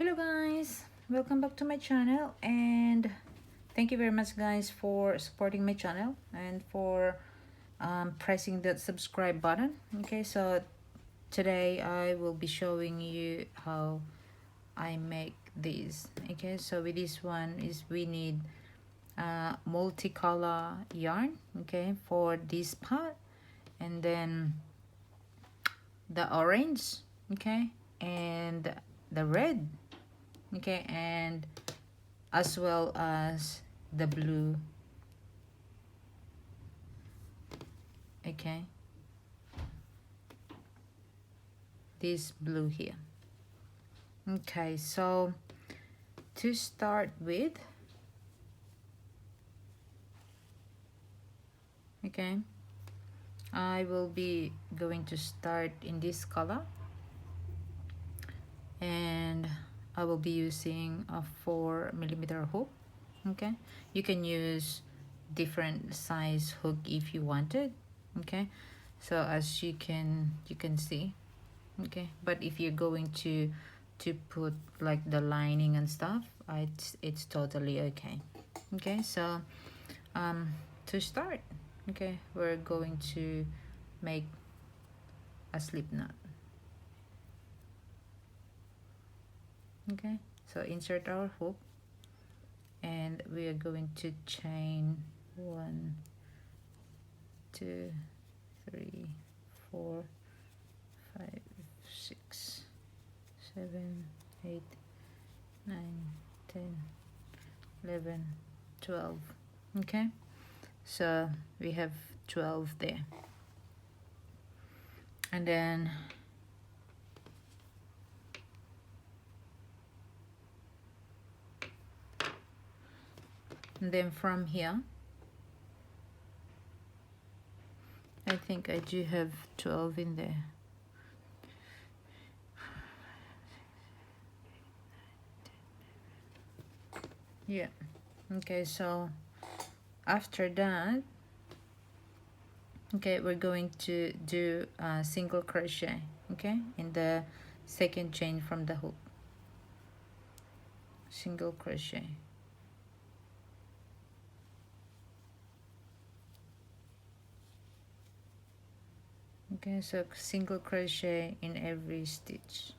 Hello guys, welcome back to my channel, and thank you very much guys for supporting my channel and for pressing that subscribe button. Okay, so today I will be showing you how I make these. Okay, so with this one is we need multicolor yarn, okay, for this part, and then the orange, okay, and the red, okay, and as well as the blue. Okay, this blue here. Okay, so to start with, okay, I will be going to start in this color, and I will be using a 4mm hook. Okay, you can use different size hook if you wanted. Okay, so as you can see, okay, but if you're going to put like the lining and stuff, it's totally okay. Okay, so to start, okay, we're going to make a slip knot. Okay, so insert our hook, and we are going to chain 1 2 3 4 5 6 7 8 9 10 11 12. Okay, so we have 12 there, and then from here I think I do have 12 in there. Yeah, okay, so after that, okay, we're going to do a single crochet, okay, in the second chain from the hook. Single crochet. Okay, so single crochet in every stitch.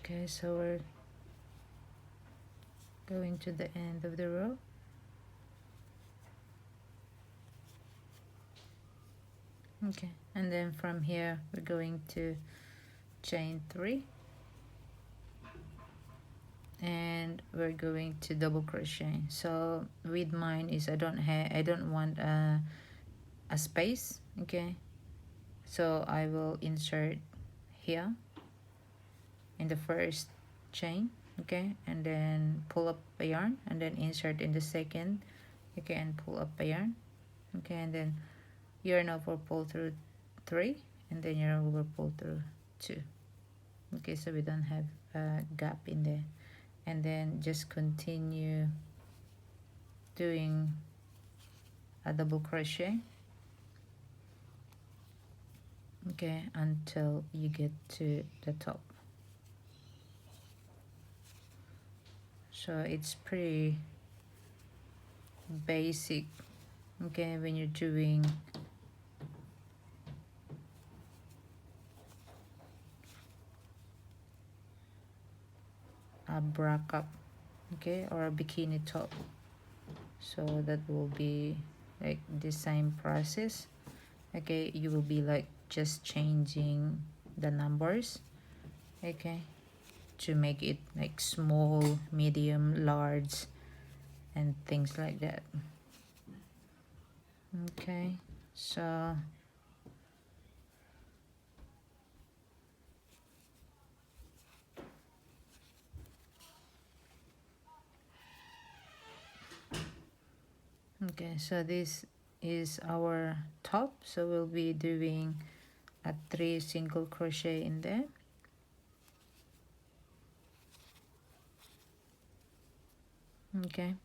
Okay, so we're going to the end of the row. Okay, and then from here we're going to chain 3, and we're going to double crochet. So with mine is I don't want a space. Okay, so I will insert here in the first chain, okay, and then pull up a yarn, and then insert in the second, okay, and pull up a yarn, okay, and then yarn over, pull through 3, and then yarn over, pull through 2. Okay, so we don't have a gap in there, and then just continue doing a double crochet, okay, until you get to the top. So it's pretty basic, okay, when you're doing a bra cup, okay, or a bikini top. So that will be like the same process. Okay, you will be like just changing the numbers, okay, to make it like small, medium, large, and things like that. Okay, so Okay, so this is our top, so we'll be doing a 3 single crochet in there. Okay,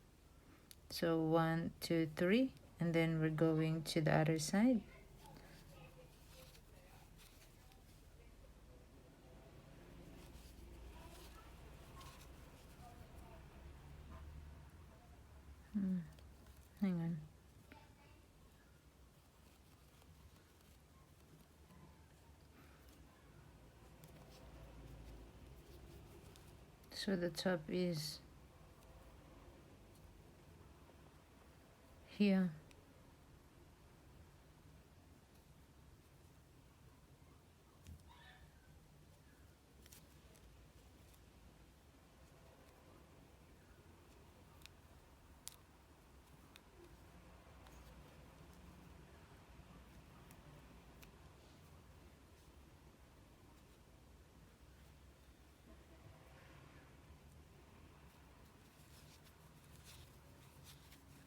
so 1 2 3, and then we're going to the other side. Hang on. So the top is here.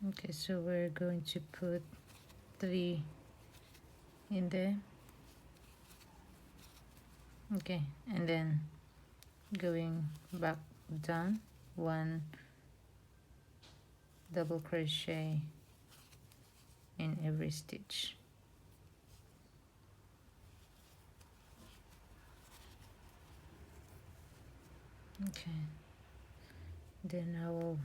Okay, so we're going to put 3 in there. Okay, and then going back down, 1 double crochet in every stitch. Okay, then I will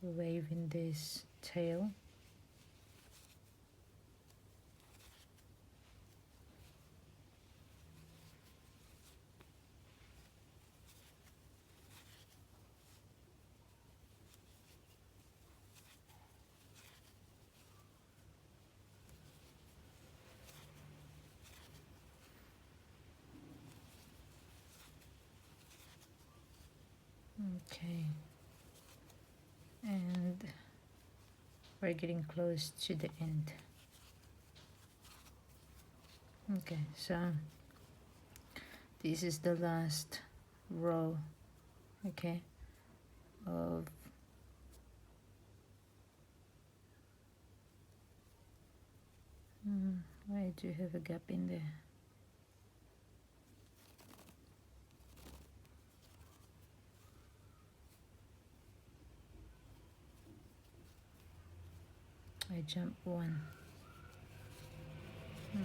wave in this tail. Okay, and we're getting close to the end. Okay, so this is the last row, okay, of why do you have a gap in there? I jumped 1.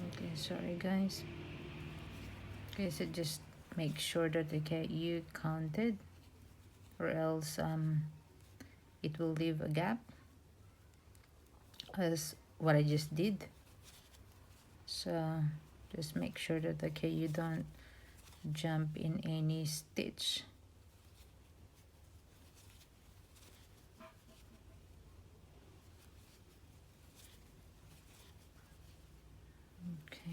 Okay, sorry guys. Okay, so just make sure that you counted, or else it will leave a gap as what I just did. So just make sure that you don't jump in any stitch. Okay,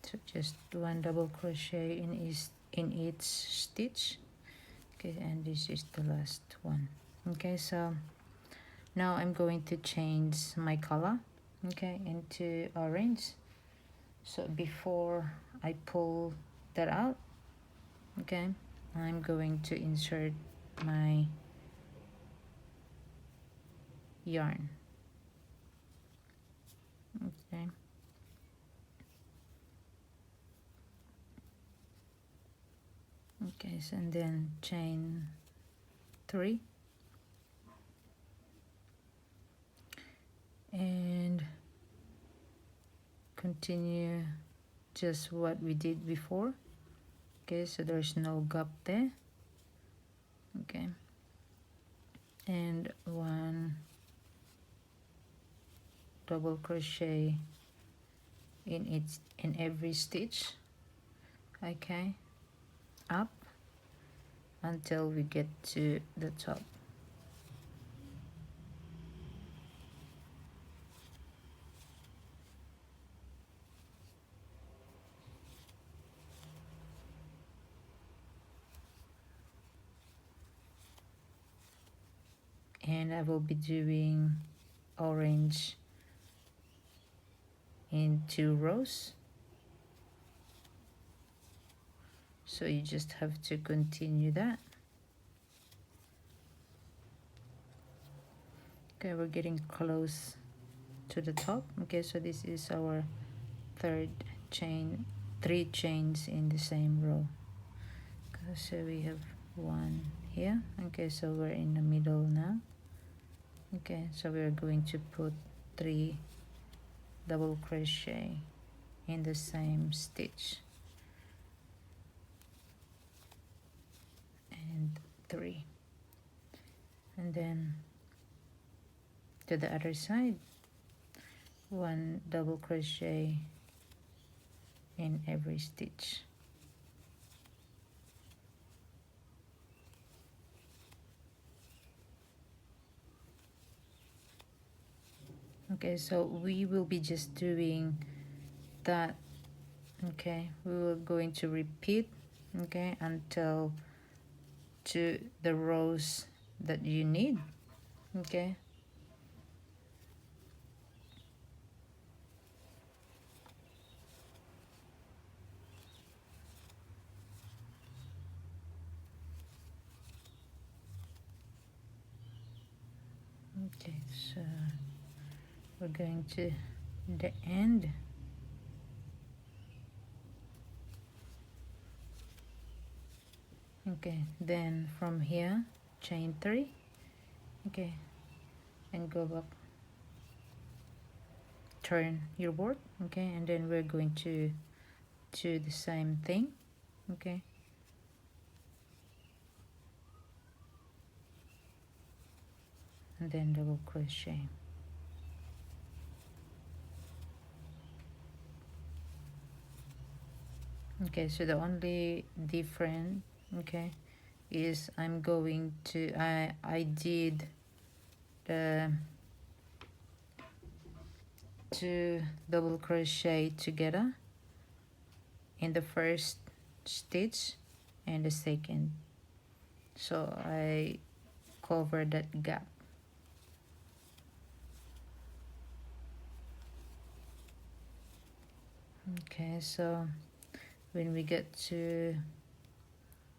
so just 1 double crochet in each stitch. Okay, and this is the last one. Okay, so now I'm going to change my color, okay, into orange. So before I pull that out, okay, I'm going to insert my yarn. Okay, okay, so and then chain 3, and continue just what we did before. Okay, so there's no gap there. Okay, and 1 double crochet in every stitch. Okay, up until we get to the top. and I will be doing orange in 2 rows. So you just have to continue that. Okay, we're getting close to the top. Okay, so this is our third chain, 3 chains in the same row. Okay, so we have 1 here. Okay, so we're in the middle now. Okay, so we're going to put 3 double crochet in the same stitch, and 3, and then to the other side, 1 double crochet in every stitch. Okay, so we will be just doing that. Okay, we will going to repeat, okay, until to the rows that you need. Okay, okay, so we're going to the end. Okay, then from here chain 3, okay, and go back, turn your work, okay, and then we're going to do the same thing. Okay, and then double crochet. Okay, so the only different, okay, is I'm going to I did the 2 double crochet together in the first stitch and the second, so I cover that gap. Okay, so when we get to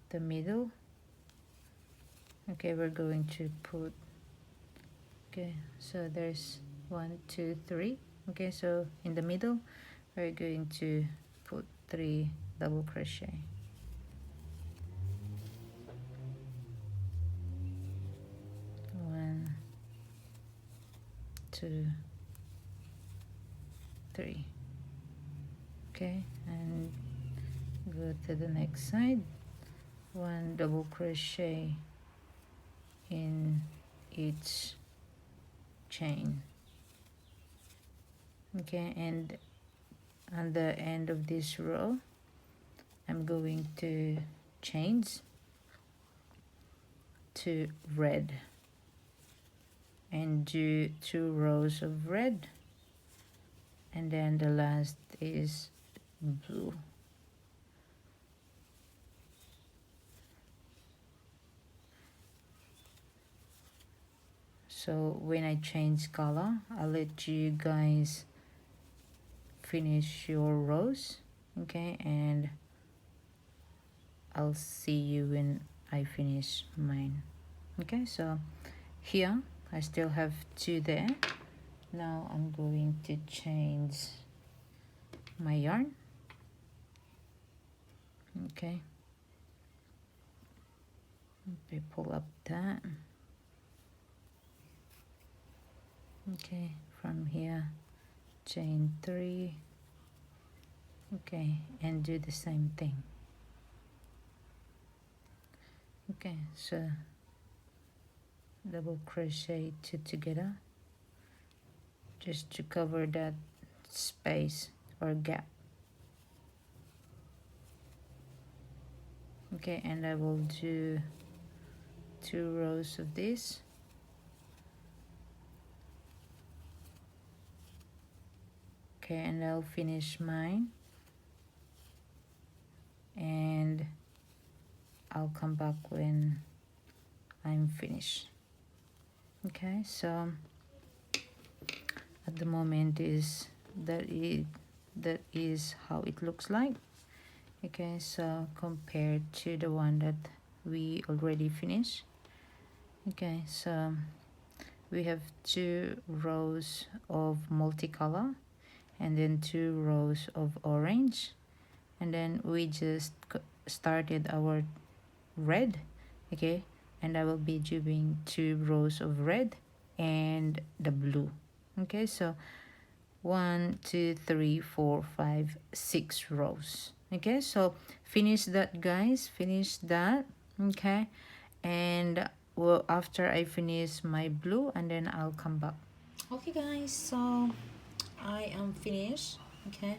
the middle, okay, we're going to put, okay, so there's 1 2 3, okay, so in the middle we're going to put 3 double crochet. 1 2 3, okay, and go to the next side, 1 double crochet in each chain. Okay, and on the end of this row I'm going to change to red and do 2 rows of red, and then the last is blue. So when I change color, I'll let you guys finish your rows, okay, and I'll see you when I finish mine. Okay, so here I still have 2 there. Now I'm going to change my yarn. Okay, let me pull up that. Okay, from here chain 3, okay, and do the same thing. Okay, so double crochet 2 together just to cover that space or gap. Okay, and I will do 2 rows of this. Okay, and I'll finish mine, and I'll come back when I'm finished. Okay, so at the moment is that it that is how it looks like. Okay, so compared to the one that we already finished. Okay, so we have 2 rows of multicolor and then 2 rows of orange, and then we just started our red. Okay, and I will be doing 2 rows of red and the blue. Okay, so 1 2 3 4 5 6 rows. Okay, so finish that, guys, finish that. Okay, and well, after I finish my blue, and then I'll come back. Okay, guys, so I am finished, okay,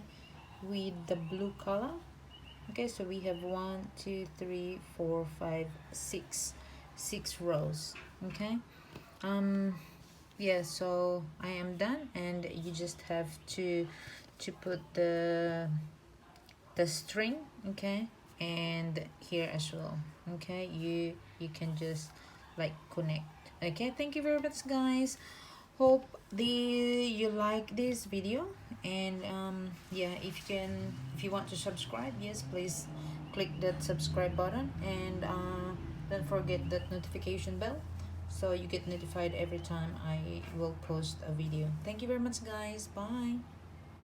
with the blue color. Okay, so we have 1 2 3 4 5 6 rows. Okay, yeah, so I am done, and you just have to put the string, okay, and here as well. Okay, you can just like connect. Okay, thank you very much, guys. Hope you like this video, and yeah, if you want to subscribe, yes, please click that subscribe button, and don't forget that notification bell so you get notified every time I will post a video. Thank you very much, guys. Bye.